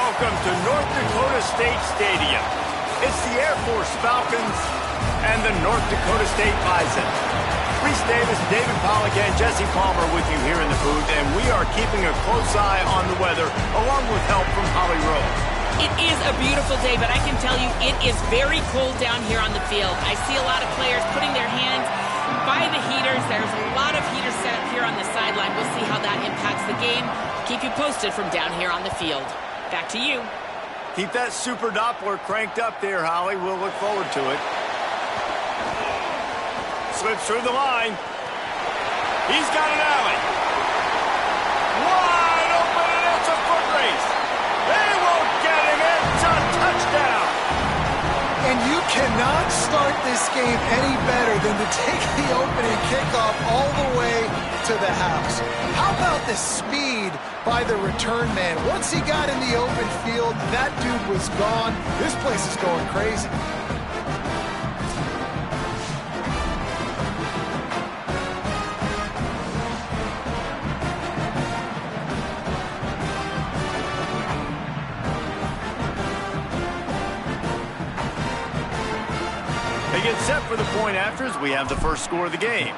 welcome to North Dakota State Stadium. It's the Air Force Falcons and the North Dakota State Bison. Reese Davis, David Pollack, and Jesse Palmer with you here in the booth, and we are keeping a close eye on the weather, along with help from Holly Rowe. It is a beautiful day, but I can tell you it is very cold down here on the field. I see a lot of players putting their hands by the heaters. There's a lot of heaters set up here on the sideline. We'll see how that impacts the game. Keep you posted from down here on the field. Back to you. Keep that super Doppler cranked up there, Holly. We'll look forward to it. Slips through the line. He's got an alley. Wide open, and it's a foot race. They won't get him. It's a touchdown. And you cannot start this game any better than to take the opening kickoff all the way to the house. How about the speed by the return man? Once he got in the open field, that dude was gone. This place is going crazy. They get set for the point after as we have the first score of the game.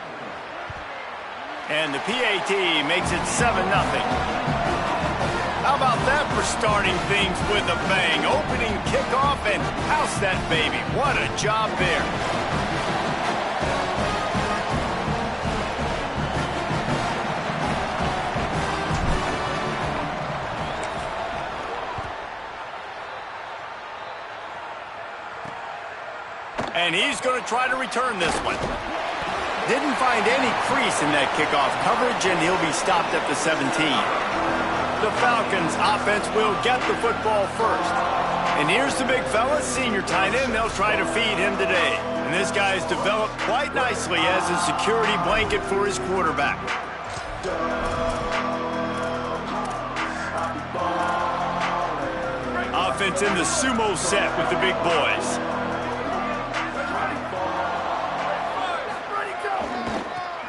And the PAT makes it 7-0. How about that for starting things with a bang? Opening kickoff and house that baby. What a job there. And he's going to try to return this one. Didn't find any crease in that kickoff coverage, and he'll be stopped at the 17. The Falcons offense will get the football first. And here's the big fella, senior tight end. They'll try to feed him today. And this guy's developed quite nicely as a security blanket for his quarterback. Offense in the sumo set with the big boys.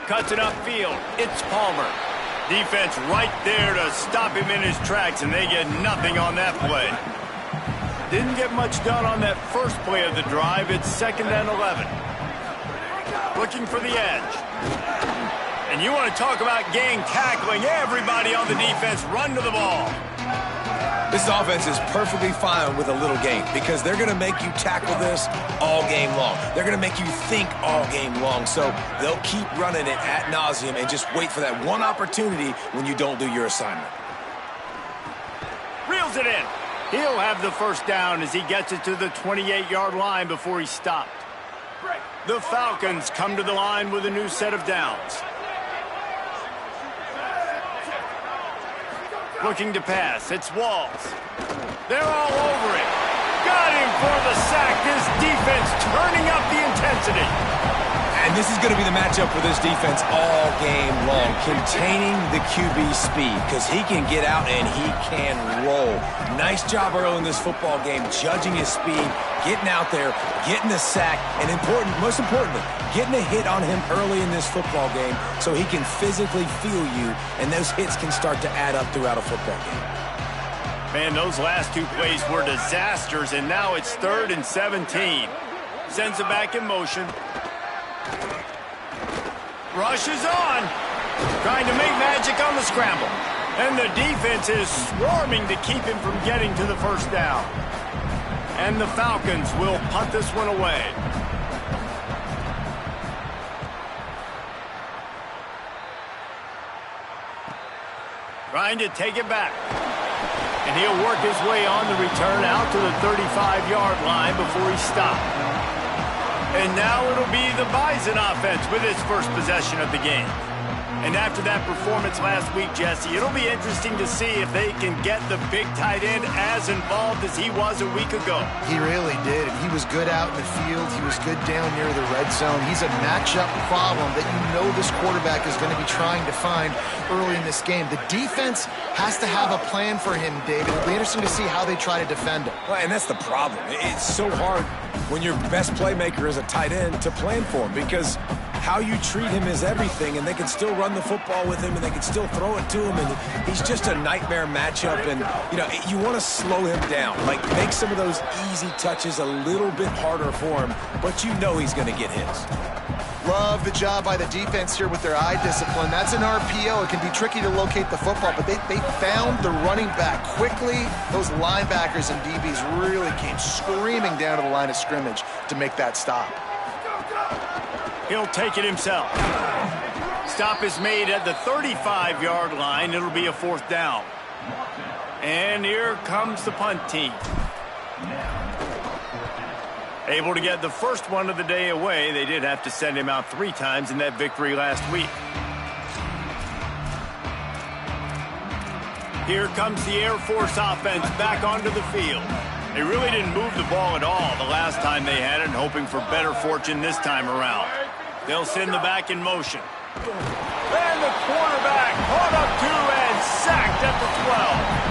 Cuts it upfield. It's Palmer. Defense right there to stop him in his tracks, and they get nothing on that play. Didn't get much done on that first play of the drive. It's 2nd and 11. Looking for the edge. And you want to talk about gang tackling. Everybody on the defense run to the ball. This offense is perfectly fine with a little game because they're going to make you tackle this all game long. They're going to make you think all game long. So they'll keep running it ad nauseum and just wait for that one opportunity when you don't do your assignment. Reels it in. He'll have the first down as he gets it to the 28-yard line before he's stopped. The Falcons come to the line with a new set of downs. Looking to pass. It's Walls. They're all over it. Got him for the sack. This defense turning up the intensity. And this is going to be the matchup for this defense all game long. Containing the QB speed because he can get out and he can roll. Nice job early in this football game judging his speed, getting out there, getting the sack, and most importantly, getting a hit on him early in this football game so he can physically feel you, and those hits can start to add up throughout a football game. Man, those last two plays were disasters, and now it's 3rd and 17. Sends it back in motion. Rushes on. Trying to make magic on the scramble. And the defense is swarming to keep him from getting to the first down. And the Falcons will punt this one away. Trying to take it back. And he'll work his way on the return out to the 35-yard line before he's stopped. And now it'll be the Bison offense with its first possession of the game. And after that performance last week, Jesse, it'll be interesting to see if they can get the big tight end as involved as he was a week ago. He really did. He was good out in the field. He was good down near the red zone. He's a matchup problem that you know this quarterback is going to be trying to find early in this game. The defense has to have a plan for him, David. It'll be interesting to see how they try to defend him. Well, and that's the problem. It's so hard when your best playmaker is a tight end to plan for him because how you treat him is everything, and they can still run the football with him, and they can still throw it to him, and he's just a nightmare matchup. And, you know, you want to slow him down, like make some of those easy touches a little bit harder for him, but you know he's going to get his. Love the job by the defense here with their eye discipline. That's an RPO. It can be tricky to locate the football, but they found the running back quickly. Those linebackers and DBs really came screaming down to the line of scrimmage to make that stop. He'll take it himself. Stop is made at the 35-yard line. It'll be a 4th down. And here comes the punt team. Able to get the first one of the day away. They did have to send him out 3 times in that victory last week. Here comes the Air Force offense back onto the field. They really didn't move the ball at all the last time they had it, and hoping for better fortune this time around. They'll send the back in motion. And the quarterback caught up to and sacked at the 12.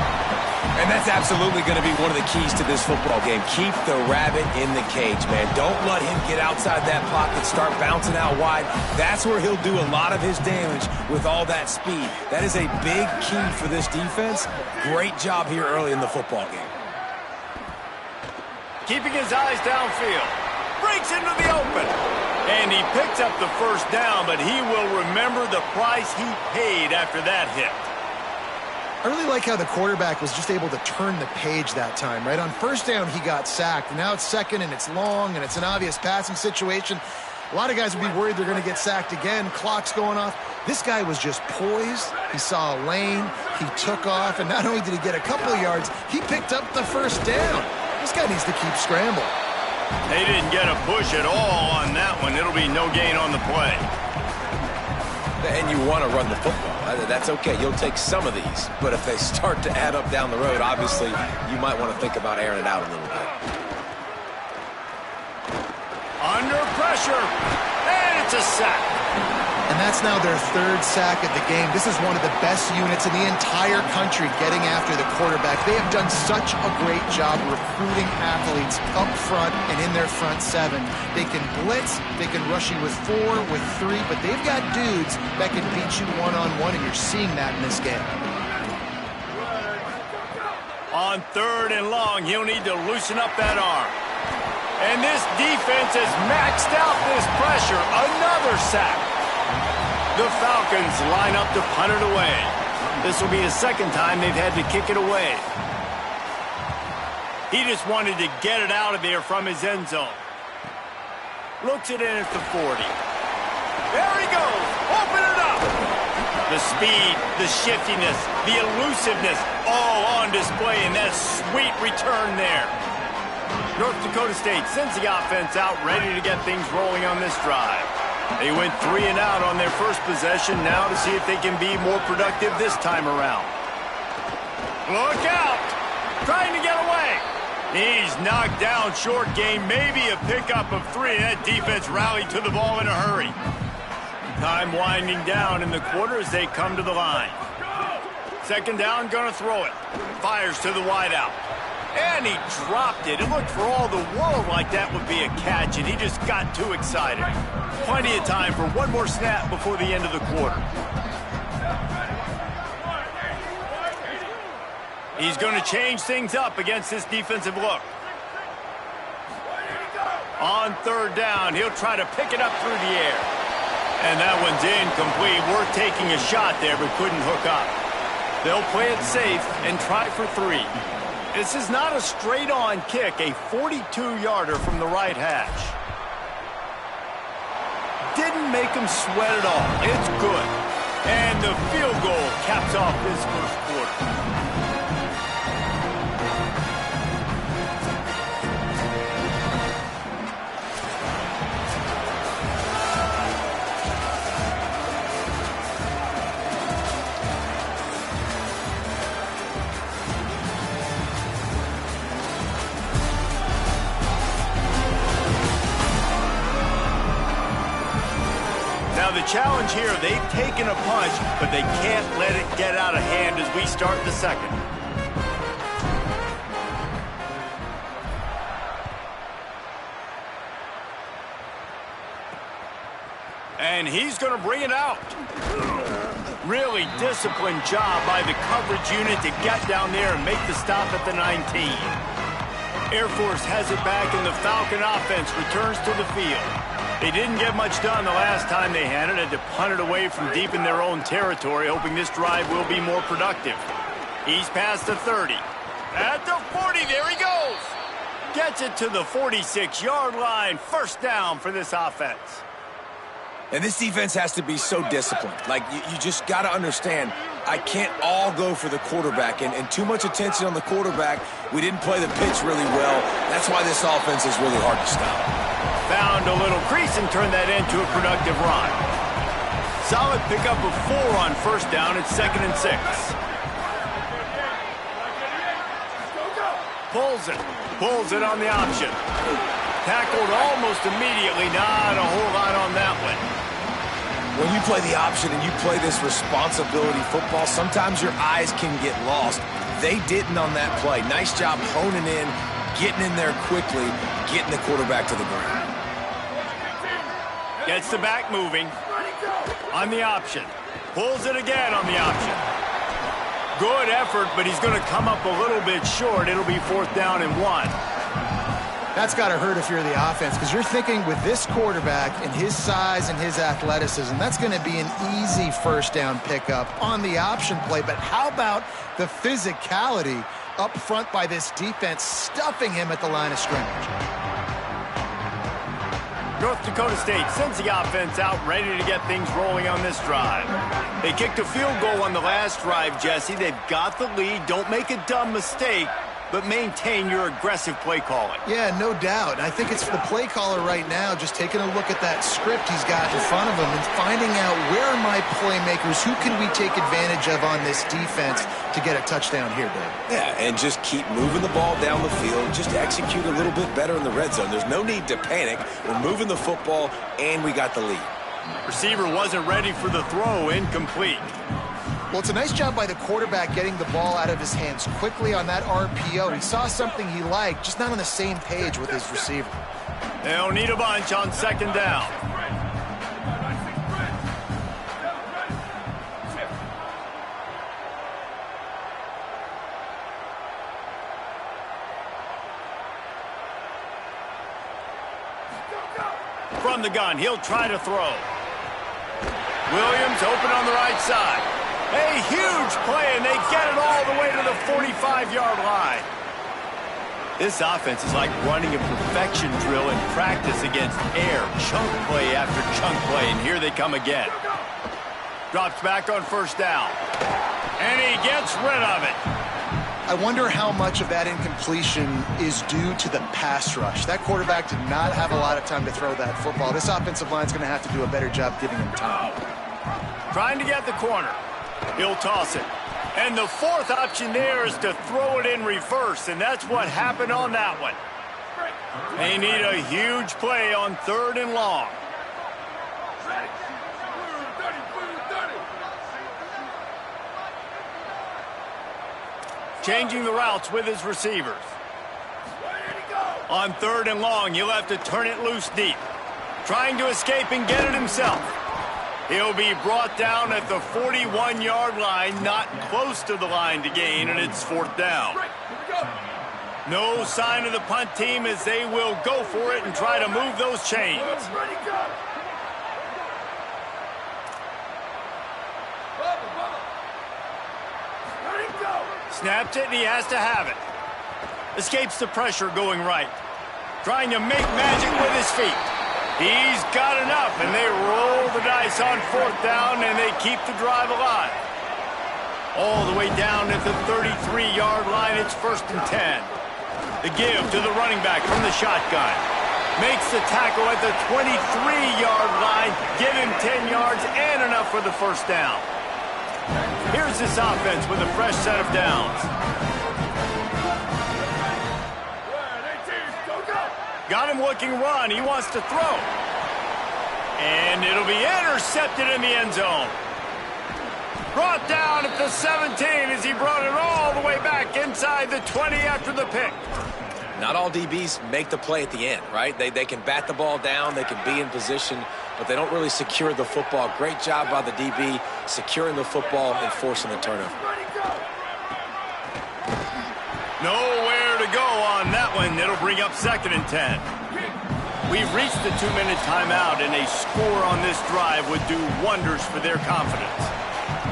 And that's absolutely going to be one of the keys to this football game. Keep the rabbit in the cage, man. Don't let him get outside that pocket, start bouncing out wide. That's where he'll do a lot of his damage with all that speed. That is a big key for this defense. Great job here early in the football game. Keeping his eyes downfield. Breaks into the open. And he picks up the first down, but he will remember the price he paid after that hit. I really like how the quarterback was just able to turn the page that time, right? On first down, he got sacked. And now it's second, and it's long, and it's an obvious passing situation. A lot of guys would be worried they're going to get sacked again. Clock's going off. This guy was just poised. He saw a lane. He took off. And not only did he get a couple of yards, he picked up the first down. This guy needs to keep scrambling. They didn't get a push at all on that one. It'll be no gain on the play. And you want to run the football. That's okay. You'll take some of these. But if they start to add up down the road, obviously, you might want to think about airing it out a little bit. Under pressure. And it's a sack. And that's now their 3rd sack of the game. This is one of the best units in the entire country getting after the quarterback. They have done such a great job recruiting athletes up front and in their front 7. They can blitz, they can rush you with 4, with 3, but they've got dudes that can beat you one-on-one, and you're seeing that in this game. On 3rd and long, he'll need to loosen up that arm. And this defense has maxed out this pressure. Another sack. The Falcons line up to punt it away. This will be the 2nd time they've had to kick it away. He just wanted to get it out of there from his end zone. Looks it in at the 40. There he goes. Open it up. The speed, the shiftiness, the elusiveness, all on display in that sweet return there. North Dakota State sends the offense out, ready to get things rolling on this drive. They went 3 and out on their first possession, now to see if they can be more productive this time around. Look out! Trying to get away. He's knocked down short game, maybe a pickup of 3. That defense rallied to the ball in a hurry. Time winding down in the quarter as they come to the line. 2nd down, gonna throw it. Fires to the wideout. And he dropped it. It looked for all the world like that would be a catch, and he just got too excited. Plenty of time for one more snap before the end of the quarter. He's going to change things up against this defensive look. On 3rd down, he'll try to pick it up through the air. And that one's incomplete. Worth taking a shot there, but couldn't hook up. They'll play it safe and try for 3. This is not a straight-on kick, a 42-yarder from the right hash. Didn't make him sweat at all. It's good. And the field goal caps off this first quarter. Now the challenge here, they've taken a punch, but they can't let it get out of hand as we start the 2nd. And he's going to bring it out. Really disciplined job by the coverage unit to get down there and make the stop at the 19. Air Force has it back, and the Falcon offense returns to the field. They didn't get much done the last time they had it. Had to punt it away from deep in their own territory, hoping this drive will be more productive. He's past the 30. At the 40, there he goes. Gets it to the 46-yard line. First down for this offense. And this defense has to be so disciplined. Like, you just got to understand, I can't all go for the quarterback. And too much attention on the quarterback. We didn't play the pitch really well. That's why this offense is really hard to stop. Found a little crease and turned that into a productive run. Solid pickup of 4 on first down. It's 2nd and 6. Pulls it on the option. Tackled almost immediately. Not a whole lot on that one. When you play the option and you play this responsibility football, sometimes your eyes can get lost. They didn't on that play. Nice job honing in, getting in there quickly, getting the quarterback to the ground. Gets the back moving on the option. Pulls it again on the option. Good effort, but he's going to come up a little bit short. It'll be 4th down and 1. That's got to hurt if you're the offense, because you're thinking with this quarterback and his size and his athleticism, that's going to be an easy first down pickup on the option play. But how about the physicality up front by this defense, stuffing him at the line of scrimmage? North Dakota State sends the offense out, ready to get things rolling on this drive. They kicked a field goal on the last drive, Jesse. They've got the lead. Don't make a dumb mistake, but maintain your aggressive play calling. Yeah, no doubt. I think it's the play caller right now just taking a look at that script he's got in front of him and finding out where are my playmakers, who can we take advantage of on this defense to get a touchdown here, Dave. Yeah, and just keep moving the ball down the field. Just execute a little bit better in the red zone. There's no need to panic. We're moving the football, and we got the lead. Receiver wasn't ready for the throw. Incomplete. Well, it's a nice job by the quarterback getting the ball out of his hands quickly on that RPO. He saw something he liked, just not on the same page with his receiver. They'll need a bunch on 2nd down. From the gun, he'll try to throw. Williams open on the right side. A huge play, and they get it all the way to the 45-yard line. This offense is like running a perfection drill in practice against air. Chunk play after chunk play, and here they come again. Drops back on 1st down. And he gets rid of it. I wonder how much of that incompletion is due to the pass rush. That quarterback did not have a lot of time to throw that football. This offensive line is going to have to do a better job giving him time. Trying to get the corner. He'll toss it. And the 4th option there is to throw it in reverse, and that's what happened on that one. They need a huge play on 3rd and long. Changing the routes with his receivers. On 3rd and long, he'll have to turn it loose deep. Trying to escape and get it himself. He'll be brought down at the 41-yard line, not close to the line to gain, and it's 4th down. No sign of the punt team as they will go for it and try to move those chains. Snapped it, and he has to have it. Escapes the pressure going right. Trying to make magic with his feet. He's got enough, and they roll the dice on 4th down, and they keep the drive alive. All the way down at the 33-yard line, it's 1st and 10. The give to the running back from the shotgun. Makes the tackle at the 23-yard line. Give him 10 yards and enough for the 1st down. Here's this offense with a fresh set of downs. Got him looking run. He wants to throw. And it'll be intercepted in the end zone. Brought down at the 17 as he brought it all the way back inside the 20 after the pick. Not all DBs make the play at the end, right? They can bat the ball down, they can be in position, but they don't really secure the football. Great job by the DB securing the football and forcing the turnover. Nowhere to go on that one. It'll bring up 2nd and 10. We've reached the 2-minute timeout, and a score on this drive would do wonders for their confidence.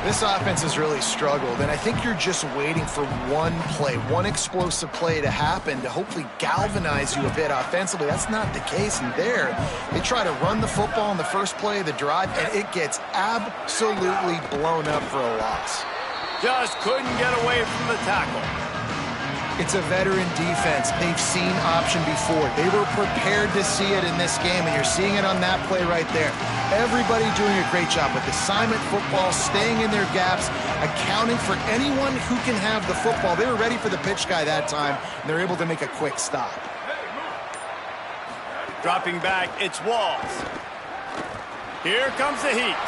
This offense has really struggled, and I think you're just waiting for one play, one explosive play to happen to hopefully galvanize you a bit offensively. That's not the case, and there, they try to run the football in the first play of the drive, and it gets absolutely blown up for a loss. Just couldn't get away from the tackle. It's a veteran defense. They've seen option before. They were prepared to see it in this game, and you're seeing it on that play right there. Everybody doing a great job with assignment football, staying in their gaps, accounting for anyone who can have the football. They were ready for the pitch guy that time, and they're able to make a quick stop. Dropping back, it's Walls. Here comes the heat.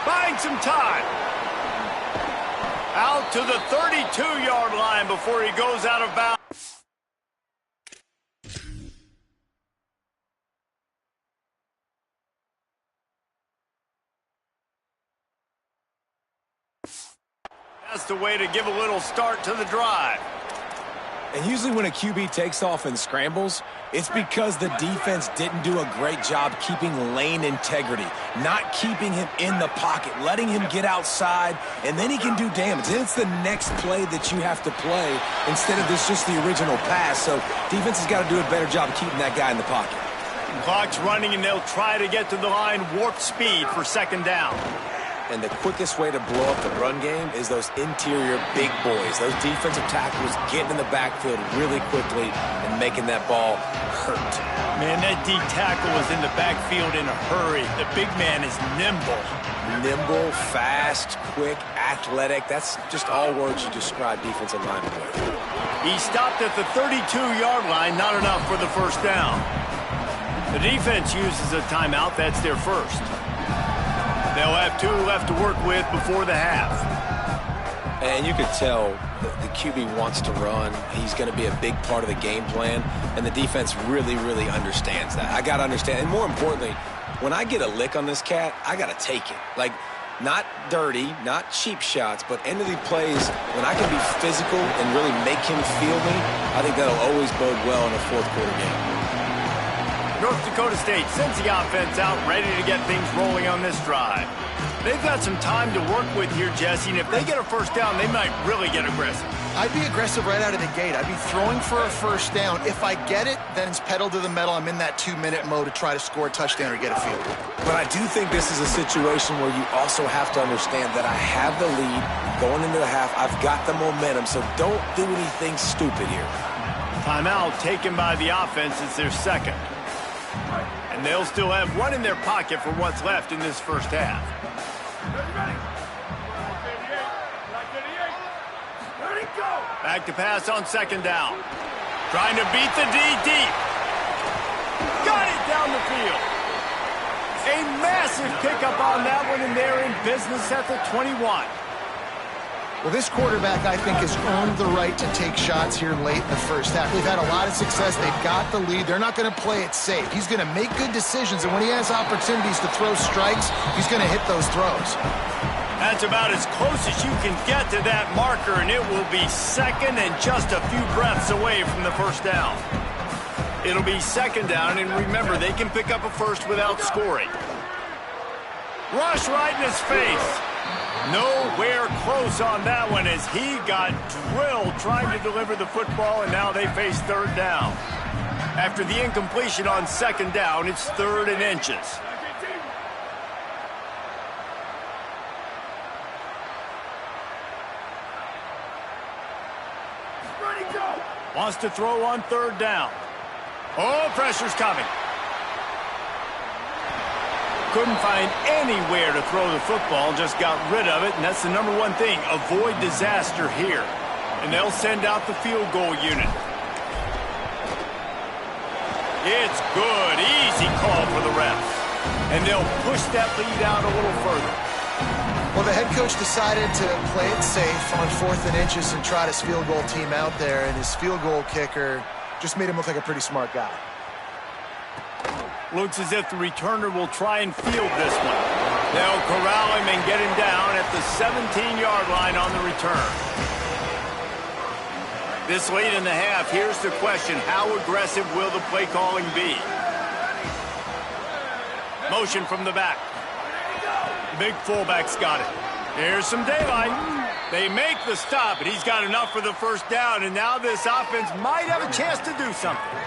Buying some time. Out to the 32-yard line before he goes out of bounds. That's the way to give a little start to the drive. And usually when a QB takes off and scrambles, it's because the defense didn't do a great job keeping lane integrity, not keeping him in the pocket, letting him get outside, and then he can do damage. Then it's the next play that you have to play instead of just the original pass. So defense has got to do a better job of keeping that guy in the pocket. Clock's running, and they'll try to get to the line warp speed for 2nd down. And the quickest way to blow up the run game is those interior big boys, those defensive tackles getting in the backfield really quickly and making that ball hurt. Man, that D tackle was in the backfield in a hurry. The big man is nimble. Nimble, fast, quick, athletic. That's just all words you describe defensive linemen with. He stopped at the 32-yard line, not enough for the first down. The defense uses a timeout. That's their first. They'll have 2 left to work with before the half. And you could tell the QB wants to run. He's going to be a big part of the game plan, and the defense really, really understands that. I got to understand. And more importantly, when I get a lick on this cat, I got to take it. Like, not dirty, not cheap shots, but end of the plays, when I can be physical and really make him feel me, I think that'll always bode well in a fourth-quarter game. North Dakota State sends the offense out, ready to get things rolling on this drive. They've got some time to work with here, Jesse, and if they get a first down, they might really get aggressive. I'd be aggressive right out of the gate. I'd be throwing for a first down. If I get it, then it's pedal to the metal. I'm in that 2-minute mode to try to score a touchdown or get a field goal. But I do think this is a situation where you also have to understand that I have the lead going into the half. I've got the momentum, so don't do anything stupid here. Timeout taken by the offense. It's their second. And they'll still have 1 in their pocket for what's left in this first half. Back to pass on 2nd down. Trying to beat the D deep. Got it down the field. A massive pickup on that one, and they're in business at the 21. Well, this quarterback, I think, has earned the right to take shots here late in the first half. They've had a lot of success. They've got the lead. They're not going to play it safe. He's going to make good decisions, and when he has opportunities to throw strikes, he's going to hit those throws. That's about as close as you can get to that marker, and it will be 2nd and just a few breaths away from the first down. It'll be 2nd down, and remember, they can pick up a first without scoring. Rush right in his face. Nowhere close on that one as he got drilled trying to deliver the football, and now they face 3rd down. After the incompletion on 2nd down, it's 3rd and inches. Wants to throw on 3rd down. Oh, pressure's coming. Couldn't find anywhere to throw the football, just got rid of it, and that's the number 1 thing. Avoid disaster here. And they'll send out the field goal unit. It's good. Easy call for the refs. And they'll push that lead out a little further. Well, the head coach decided to play it safe on 4th and inches and trot his field goal team out there, and his field goal kicker Just made him look like a pretty smart guy. Looks as if the returner will try and field this one. They'll corral him and get him down at the 17-yard line on the return. This late in the half, here's the question. How aggressive will the play calling be? Motion from the back. Big fullback's got it. Here's some daylight. They make the stop, and he's got enough for the first down, and now this offense might have a chance to do something.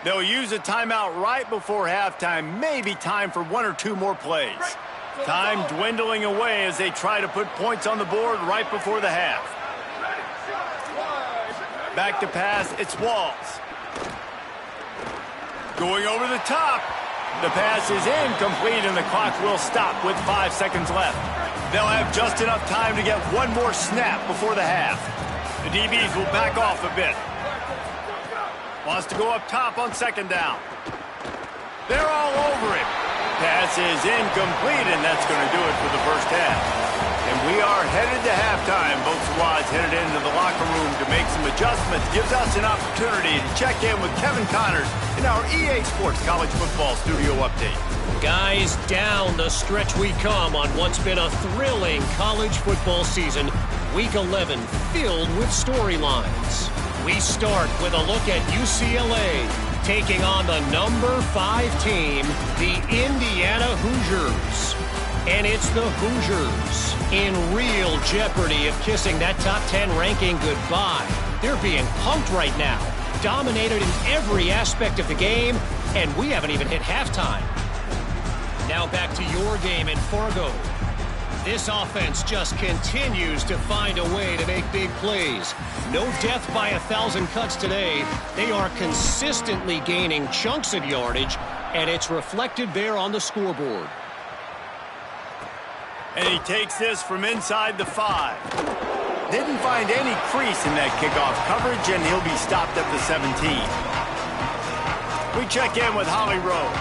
They'll use a timeout right before halftime, maybe time for one or two more plays. Time dwindling away as they try to put points on the board right before the half. Back to pass, it's Walls. Going over the top. The pass is incomplete, and the clock will stop with 5 seconds left. They'll have just enough time to get one more snap before the half. The DBs will back off a bit. Wants to go up top on second down. They're all over him. Pass is incomplete, and that's going to do it for the first half. And we are headed to halftime. Both squads headed into the locker room to make some adjustments. Gives us an opportunity to check in with Kevin Connors in our EA Sports College Football Studio Update. Guys, down the stretch we come on what's been a thrilling college football season. Week 11 filled with storylines. We start with a look at UCLA taking on the number 5 team, the Indiana Hoosiers. And it's the Hoosiers in real jeopardy of kissing that top 10 ranking goodbye. They're being punked right now, dominated in every aspect of the game, and we haven't even hit halftime. Now back to your game in Fargo. This offense just continues to find a way to make big plays. No death by 1,000 cuts today. They are consistently gaining chunks of yardage, and it's reflected there on the scoreboard. And he takes this from inside the 5. Didn't find any crease in that kickoff coverage, and he'll be stopped at the 17. We check in with Holly Rowe.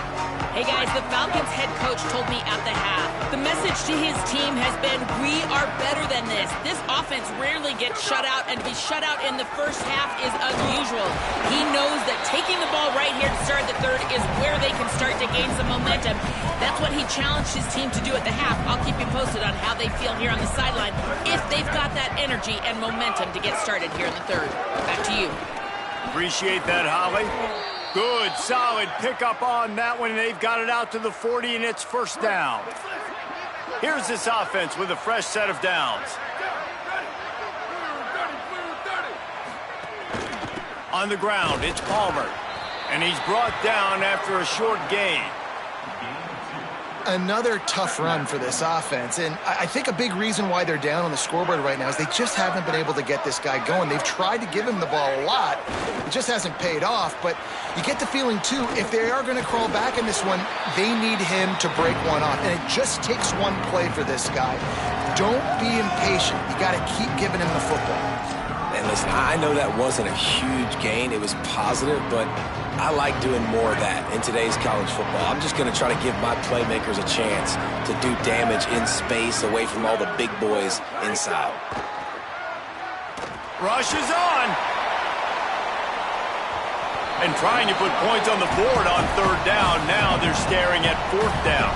Hey guys, the Falcons head coach told me at the half, the message to his team has been, we are better than this. This offense rarely gets shut out, and to be shut out in the first half is unusual. He knows that taking the ball right here to start the third is where they can start to gain some momentum. That's what he challenged his team to do at the half. I'll keep you posted on how they feel here on the sideline, if they've got that energy and momentum to get started here in the third. Back to you. Appreciate that, Holly. Good, solid pickup on that one, and they've got it out to the 40, and it's first down. Here's this offense with a fresh set of downs. On the ground, it's Palmer, and he's brought down after a short gain. Another tough run for this offense, and I think a big reason why they're down on the scoreboard right now is they just haven't been able to get this guy going. They've tried to give him the ball a lot. It just hasn't paid off, but you get the feeling, too, if they are going to crawl back in this one, they need him to break one off, and it just takes one play for this guy. Don't be impatient. You got to keep giving him the football. And listen, I know that wasn't a huge gain. It was positive, but I like doing more of that in today's college football. I'm just going to try to give my playmakers a chance to do damage in space away from all the big boys inside. Rush is on. And trying to put points on the board on third down. Now they're staring at fourth down.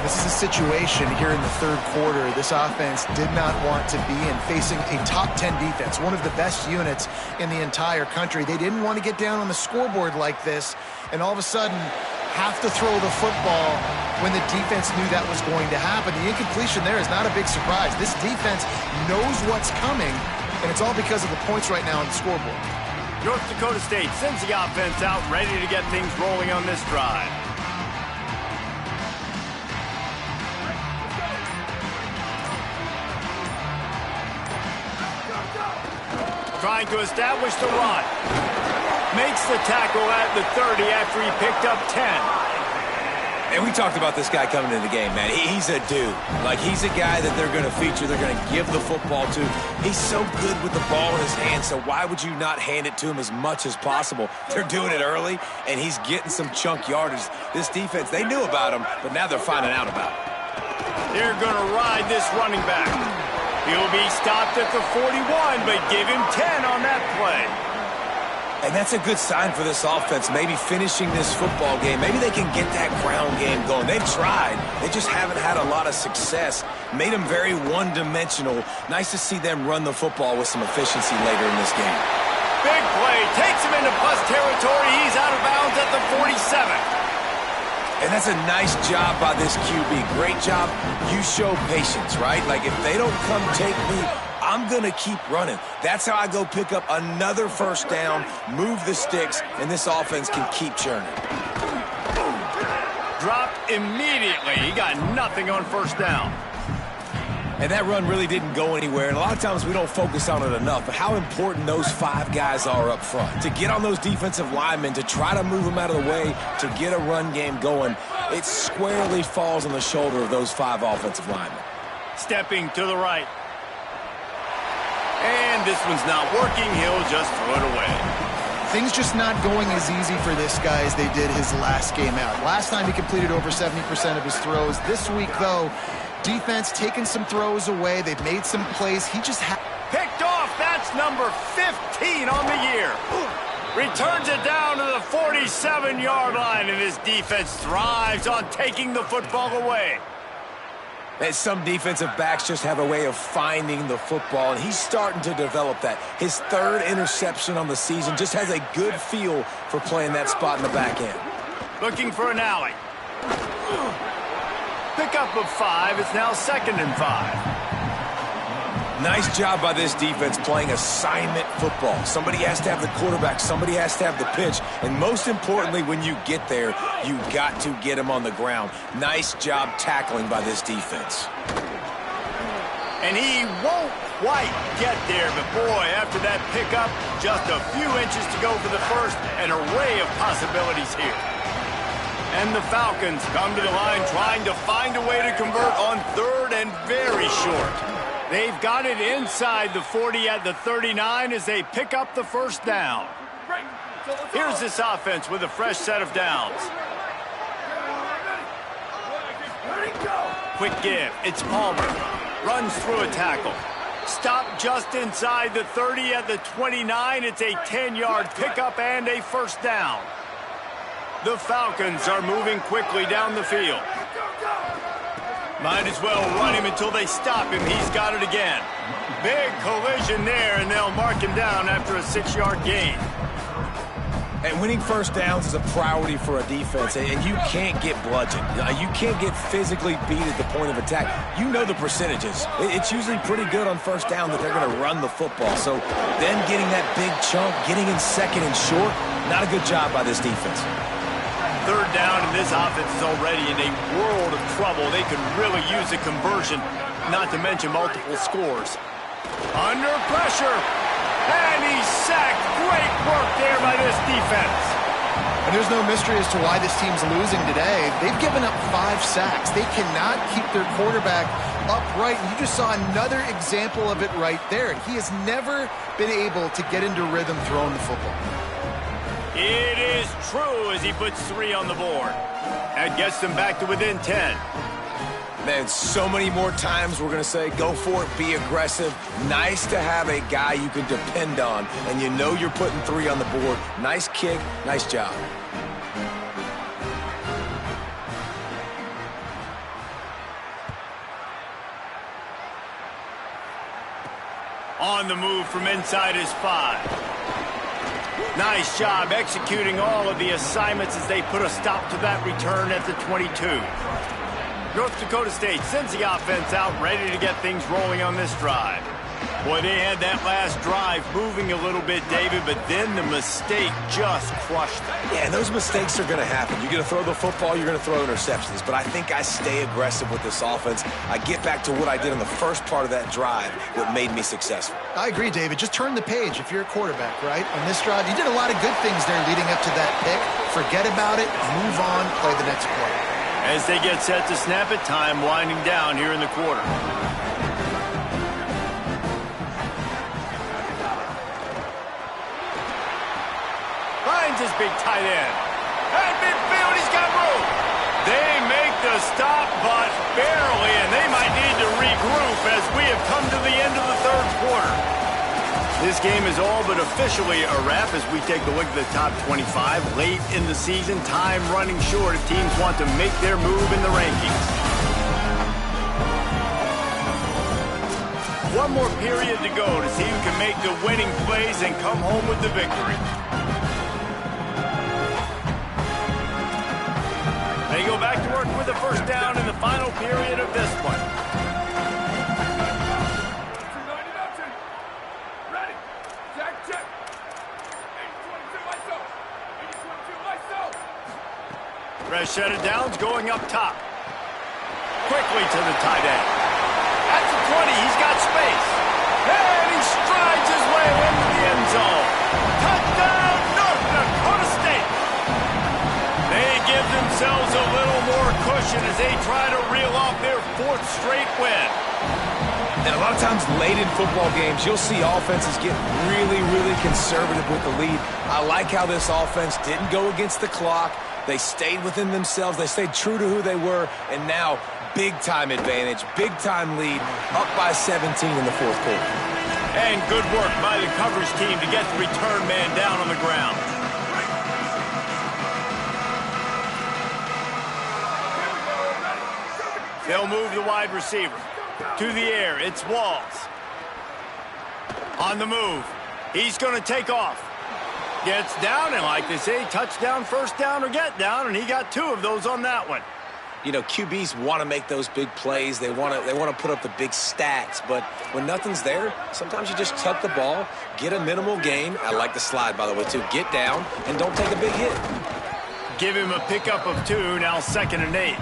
This is a situation here in the third quarter this offense did not want to be in, facing a top 10 defense, one of the best units in the entire country. They didn't want to get down on the scoreboard like this and all of a sudden have to throw the football when the defense knew that was going to happen. The incompletion there is not a big surprise. This defense knows what's coming, and it's all because of the points right now on the scoreboard. North Dakota State sends the offense out ready to get things rolling on this drive. Trying to establish the run. Makes the tackle at the 30 after he picked up 10. And we talked about this guy coming into the game, man. He's a dude. Like, he's a guy that they're going to feature, they're going to give the football to. He's so good with the ball in his hands, so why would you not hand it to him as much as possible? They're doing it early, and he's getting some chunk yardage. This defense, they knew about him, but now they're finding out about it. They're going to ride this running back. He'll be stopped at the 41, but give him 10 on that play. And that's a good sign for this offense, maybe finishing this football game. Maybe they can get that ground game going. They've tried. They just haven't had a lot of success. Made them very one-dimensional. Nice to see them run the football with some efficiency later in this game. Big play. Takes him into plus territory. He's out of bounds at the 47. And that's a nice job by this QB. Great job. You show patience, right? Like, if they don't come take me, I'm going to keep running. That's how I go pick up another first down, move the sticks, and this offense can keep churning. Dropped immediately. He got nothing on first down. And that run really didn't go anywhere. And a lot of times we don't focus on it enough, but how important those 5 guys are up front. To get on those defensive linemen, to try to move them out of the way, to get a run game going, it squarely falls on the shoulder of those 5 offensive linemen. Stepping to the right. And this one's not working. He'll just throw it away. Things just not going as easy for this guy as they did his last game out. Last time he completed over 70% of his throws. This week, though, defense taking some throws away. They've made some plays. He just picked off. That's number 15 on the year. Returns it down to the 47-yard line, and his defense thrives on taking the football away. And some defensive backs just have a way of finding the football, and he's starting to develop that. His 3rd interception on the season, just has a good feel for playing that spot in the back end. Looking for an alley. Pickup of 5. It's now 2nd and 5. Nice job by this defense playing assignment football. Somebody has to have the quarterback. Somebody has to have the pitch. And most importantly, when you get there, you got to get him on the ground. Nice job tackling by this defense. And he won't quite get there, but boy, after that pickup, just a few inches to go for the first. An array of possibilities here. And the Falcons come to the line trying to find a way to convert on 3rd and very short. They've got it inside the 40 at the 39 as they pick up the first down. Here's this offense with a fresh set of downs. Quick give. It's Palmer. Runs through a tackle. Stop just inside the 30 at the 29. It's a 10-yard pickup and a first down. The Falcons are moving quickly down the field. Might as well run him until they stop him. He's got it again. Big collision there, and they'll mark him down after a 6-yard gain. And winning first downs is a priority for a defense, and you can't get bludgeoned. You can't get physically beat at the point of attack. You know the percentages. It's usually pretty good on first down that they're going to run the football. So then getting that big chunk, getting in 2nd and short, not a good job by this defense. 3rd down, and this offense is already in a world of trouble. They could really use a conversion, not to mention multiple scores. Under pressure, and he's sacked. Great work there by this defense. And there's no mystery as to why this team's losing today. They've given up 5 sacks. They cannot keep their quarterback upright. And you just saw another example of it right there. He has never been able to get into rhythm throwing the football. It is true as he puts 3 on the board. That gets them back to within 10. Man, so many more times we're going to say, go for it, be aggressive. Nice to have a guy you can depend on, and you know you're putting 3 on the board. Nice kick, nice job. On the move from inside his 5. Nice job executing all of the assignments as they put a stop to that return at the 22. North Dakota State sends the offense out ready to get things rolling on this drive. Boy, they had that last drive moving a little bit, David, but then the mistake just crushed them. Yeah, and those mistakes are going to happen. You're going to throw the football, you're going to throw interceptions. But I think I stay aggressive with this offense. I get back to what I did in the first part of that drive that made me successful. I agree, David. Just turn the page if you're a quarterback, right? On this drive, you did a lot of good things there leading up to that pick. Forget about it, move on, play the next play. As they get set to snap it, time winding down here in the quarter. Finds his big tight end. At midfield, he's got room. They make the stop, but barely, and they might need to regroup as we have come to the end of the 3rd quarter. This game is all but officially a wrap as we take a look at the top 25 late in the season. Time running short if teams want to make their move in the rankings. One more period to go to see who can make the winning plays and come home with the victory. They go back to work with the first down in the final period of this one. Fresh set of downs going up top. Quickly to the tight end. At the 20, he's got space. And he strides his way into the end zone. Touchdown, North Dakota State. They give themselves a little more cushion as they try to reel off their 4th straight win. And a lot of times late in football games, you'll see offenses get really, really conservative with the lead. I like how this offense didn't go against the clock. They stayed within themselves. They stayed true to who they were. And now, big-time advantage, big-time lead, up by 17 in the 4th quarter. And good work by the coverage team to get the return man down on the ground. They'll move the wide receiver. To the air, it's Walls. On the move. He's going to take off. Gets down, and like they say, touchdown, first down, or get down, and he got 2 of those on that one. You know, QBs want to make those big plays. They want to put up the big stats. But when nothing's there, sometimes you just tuck the ball, get a minimal gain. I like the slide, by the way, too. Get down and don't take a big hit. Give him a pickup of 2, now 2nd and 8.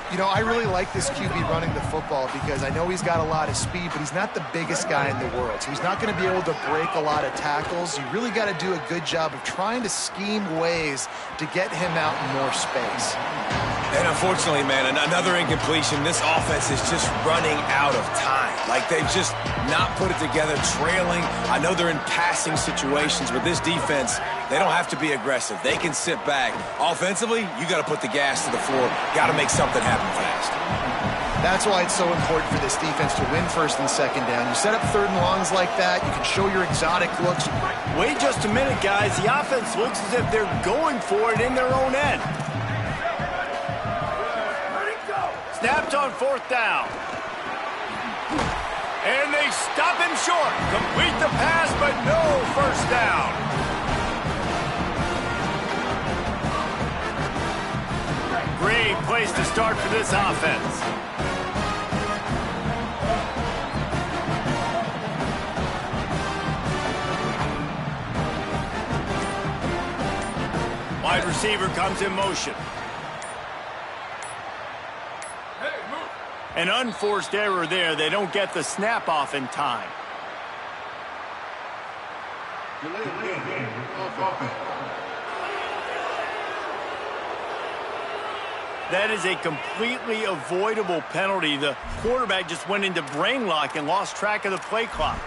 You know, I really like this QB running the football because I know he's got a lot of speed, but he's not the biggest guy in the world. So he's not going to be able to break a lot of tackles. You really got to do a good job of trying to scheme ways to get him out in more space. And unfortunately, man, another incompletion. This offense is just running out of time. Like, they've just not put it together, trailing. I know they're in passing situations, but this defense, they don't have to be aggressive. They can sit back. Offensively, you got to put the gas to the floor. Got to make something happen fast. That's why it's so important for this defense to win 1st and 2nd down. You set up 3rd and longs like that, you can show your exotic looks. Wait just a minute, guys. The offense looks as if they're going for it in their own end. Snapped on 4th down. And they stop him short. Complete the pass, but no first down. Great place to start for this offense. Wide receiver comes in motion. An unforced error there. They don't get the snap off in time. That is a completely avoidable penalty. The quarterback just went into brain lock and lost track of the play clock.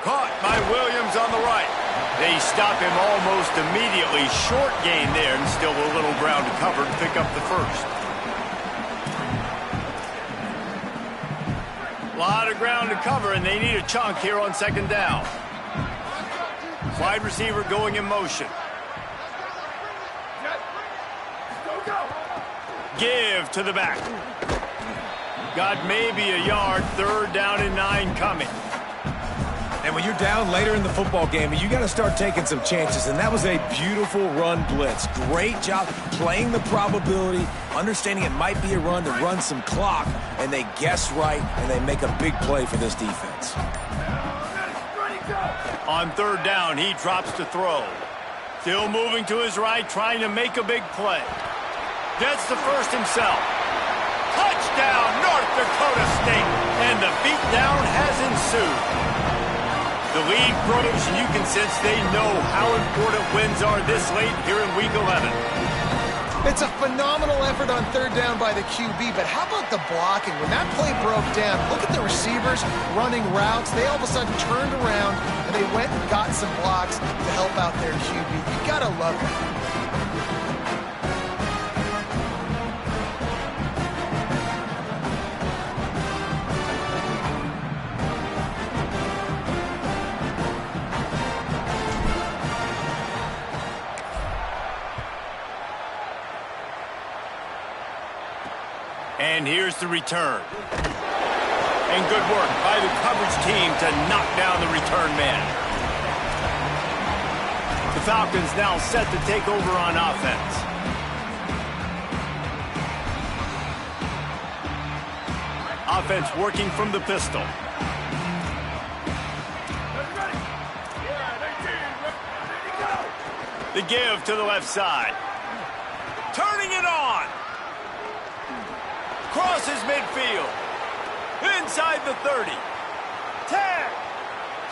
Caught by Williams on the right. They stop him almost immediately. Short gain there, and still a little ground to cover to pick up the first. A lot of ground to cover, and they need a chunk here on 2nd down. Wide receiver going in motion. Give to the back. Got maybe a yard. 3rd down and 9 coming. And when you're down later in the football game, you got to start taking some chances. And that was a beautiful run blitz. Great job playing the probability, understanding it might be a run to run some clock, and they guess right, and they make a big play for this defense. On 3rd down, he drops to throw. Still moving to his right, trying to make a big play. Gets the first himself. Touchdown, North Dakota State. And the beatdown has ensued. The lead grows, and you can sense they know how important wins are this late here in Week 11. It's a phenomenal effort on third down by the QB, but how about the blocking? When that play broke down, look at the receivers running routes. They all of a sudden turned around, and they went and got some blocks to help out their QB. You got to love that. And here's the return. And good work by the coverage team to knock down the return man. The Falcons now set to take over on offense. Offense working from the pistol. The give to the left side. Turning it on. Crosses midfield. Inside the 30. 10.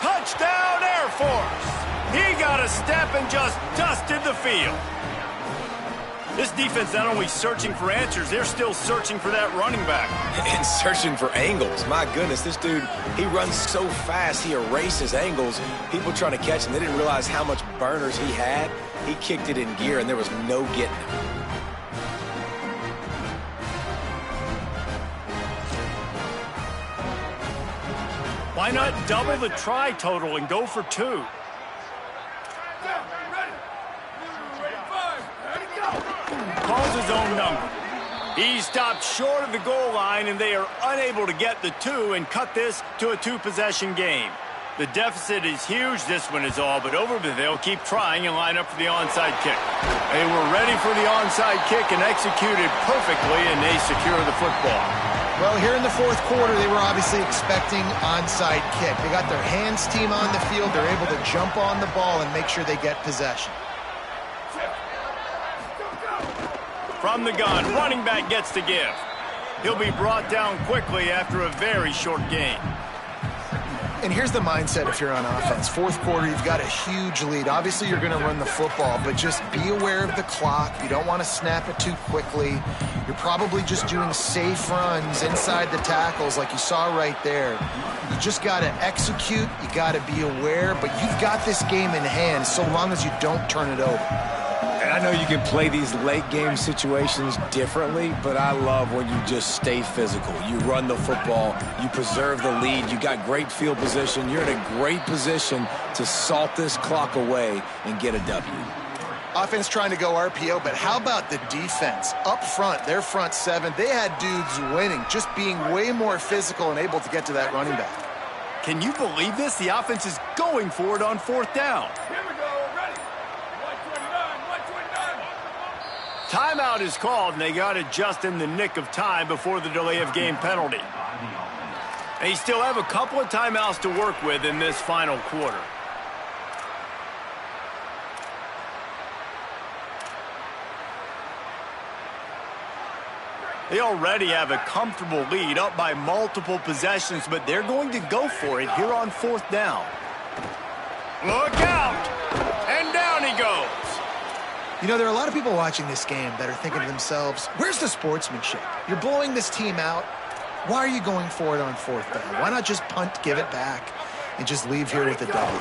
Touchdown Air Force. He got a step and just dusted the field. This defense not only searching for answers, they're still searching for that running back. And searching for angles. My goodness, this dude, he runs so fast, he erases angles. People trying to catch him, they didn't realize how much burners he had. He kicked it in gear, and there was no getting him. Why not double the try total and go for 2? Calls his own number. He stopped short of the goal line, and they are unable to get the 2 and cut this to a 2-possession game. The deficit is huge. This one is all but over, but they'll keep trying and line up for the onside kick. They were ready for the onside kick and executed perfectly, and they secure the football. Well, here in the fourth quarter, they were obviously expecting onside kick. They got their hands team on the field. They're able to jump on the ball and make sure they get possession. From the gun, running back gets to give. He'll be brought down quickly after a very short gain. And here's the mindset if you're on offense. Fourth quarter, you've got a huge lead. Obviously, you're going to run the football, but just be aware of the clock. You don't want to snap it too quickly. You're probably just doing safe runs inside the tackles like you saw right there. You just got to execute. You got to be aware, but you've got this game in hand so long as you don't turn it over. And I know you can play these late-game situations differently, but I love when you just stay physical. You run the football. You preserve the lead. You got great field position. You're in a great position to salt this clock away and get a W. Offense trying to go RPO, but how about the defense? Up front, their front seven, they had dudes winning, just being way more physical and able to get to that running back. Can you believe this? The offense is going for it on fourth down. Timeout is called, and they got it just in the nick of time before the delay of game penalty. They still have a couple of timeouts to work with in this final quarter. They already have a comfortable lead, up by multiple possessions, but they're going to go for it here on fourth down. Look out! And down he goes. You know, there are a lot of people watching this game that are thinking to themselves, where's the sportsmanship? You're blowing this team out. Why are you going for it on fourth down? Why not just punt, give it back, and just leave here with a W?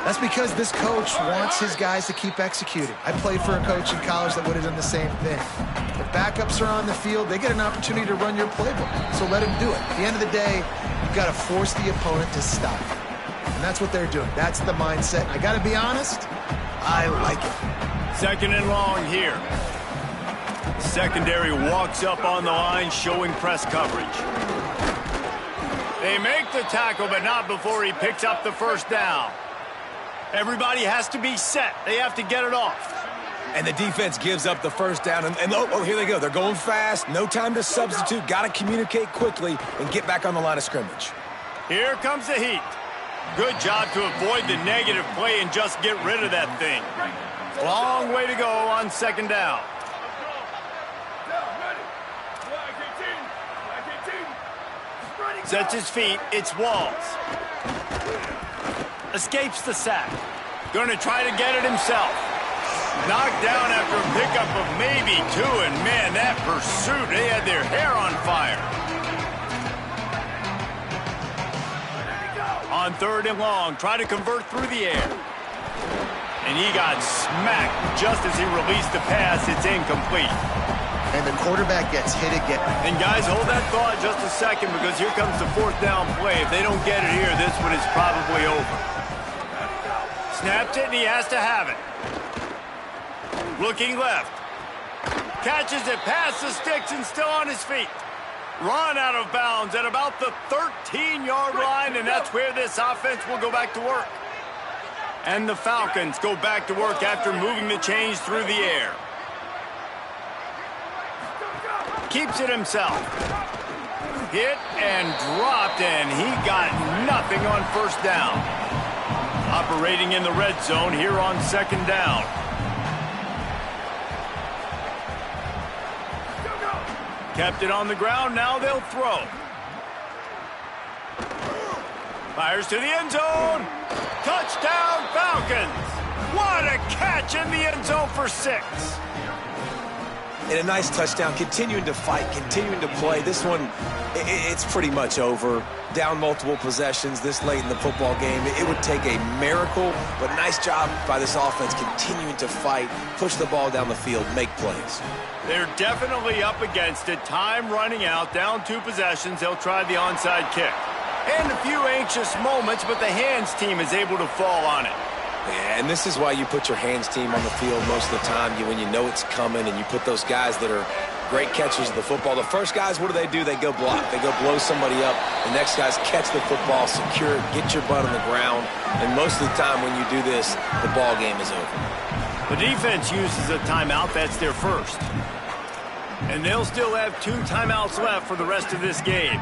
That's because this coach wants his guys to keep executing. I played for a coach in college that would have done the same thing. If backups are on the field, they get an opportunity to run your playbook, so let them do it. At the end of the day, you've got to force the opponent to stop. And that's what they're doing. That's the mindset. I got to be honest, I like it. Second and long here. Secondary walks up on the line, showing press coverage. They make the tackle, but not before he picks up the first down. Everybody has to be set. They have to get it off. And the defense gives up the first down. And oh, here they go. They're going fast. No time to substitute. Got to communicate quickly and get back on the line of scrimmage. Here comes the heat. Good job to avoid the negative play and just get rid of that thing. Long way to go on second down. Sets his feet. It's Walls. Escapes the sack. Going to try to get it himself. Knocked down after a pickup of maybe 2, and man, that pursuit, they had their hair on fire. On 3rd and long, try to convert through the air. And he got smacked just as he released the pass. It's incomplete. And the quarterback gets hit again. And guys, hold that thought just a second, because here comes the 4th down play. If they don't get it here, this one is probably over. Snaps it, and he has to have it. Looking left. Catches it past the sticks and still on his feet. Run out of bounds at about the 13-yard line, and that's where this offense will go back to work. And the Falcons go back to work after moving the chains through the air. Keeps it himself. Hit and dropped, and he got nothing on 1st down. Operating in the red zone here on 2nd down. Kept it on the ground, now they'll throw. Fires to the end zone. Touchdown, Falcons. What a catch in the end zone for 6. And a nice touchdown, continuing to fight, continuing to play. This one, it's pretty much over. Down multiple possessions this late in the football game. It would take a miracle, but nice job by this offense continuing to fight, push the ball down the field, make plays. They're definitely up against it. Time running out, down 2 possessions. They'll try the onside kick. And a few anxious moments, but the hands team is able to fall on it. Yeah, and this is why you put your hands team on the field most of the time, when you know it's coming, and you put those guys that are great catchers of the football. The first guys, what do? They go block. They go blow somebody up. The next guys catch the football, secure it, get your butt on the ground. And most of the time when you do this, the ball game is over. The defense uses a timeout. That's their first. And they'll still have 2 timeouts left for the rest of this game.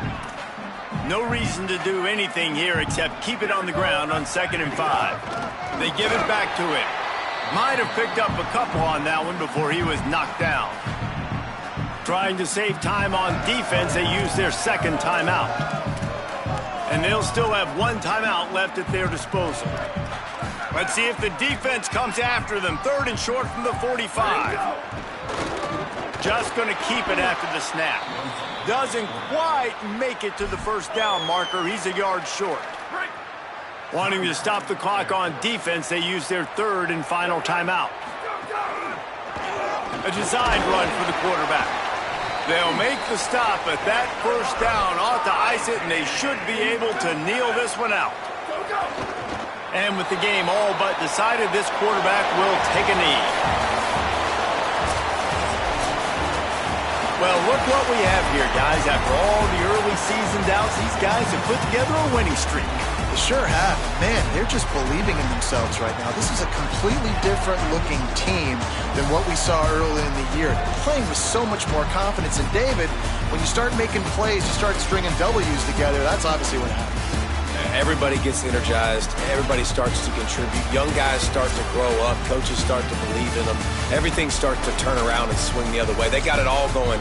No reason to do anything here except keep it on the ground on 2nd and 5. They give it back to him. Might have picked up a couple on that one before he was knocked down. Trying to save time on defense, they use their 2nd timeout. And they'll still have 1 timeout left at their disposal. Let's see if the defense comes after them. 3rd and short from the 45. Just going to keep it after the snap. Doesn't quite make it to the 1st down marker. He's a yard short. Wanting to stop the clock on defense, they use their 3rd and final timeout. A design run for the quarterback. They'll make the stop, but that 1st down ought to ice it, and they should be able to kneel this one out. And with the game all but decided, this quarterback will take a knee. Well, look what we have here, guys. After all the early season doubts, these guys have put together a winning streak. They sure have. Man, they're just believing in themselves right now. This is a completely different looking team than what we saw early in the year. They're playing with so much more confidence. And David, when you start making plays, you start stringing W's together, that's obviously what happens. Everybody gets energized. Everybody starts to contribute. Young guys start to grow up. Coaches start to believe in them. Everything starts to turn around and swing the other way. They got it all going.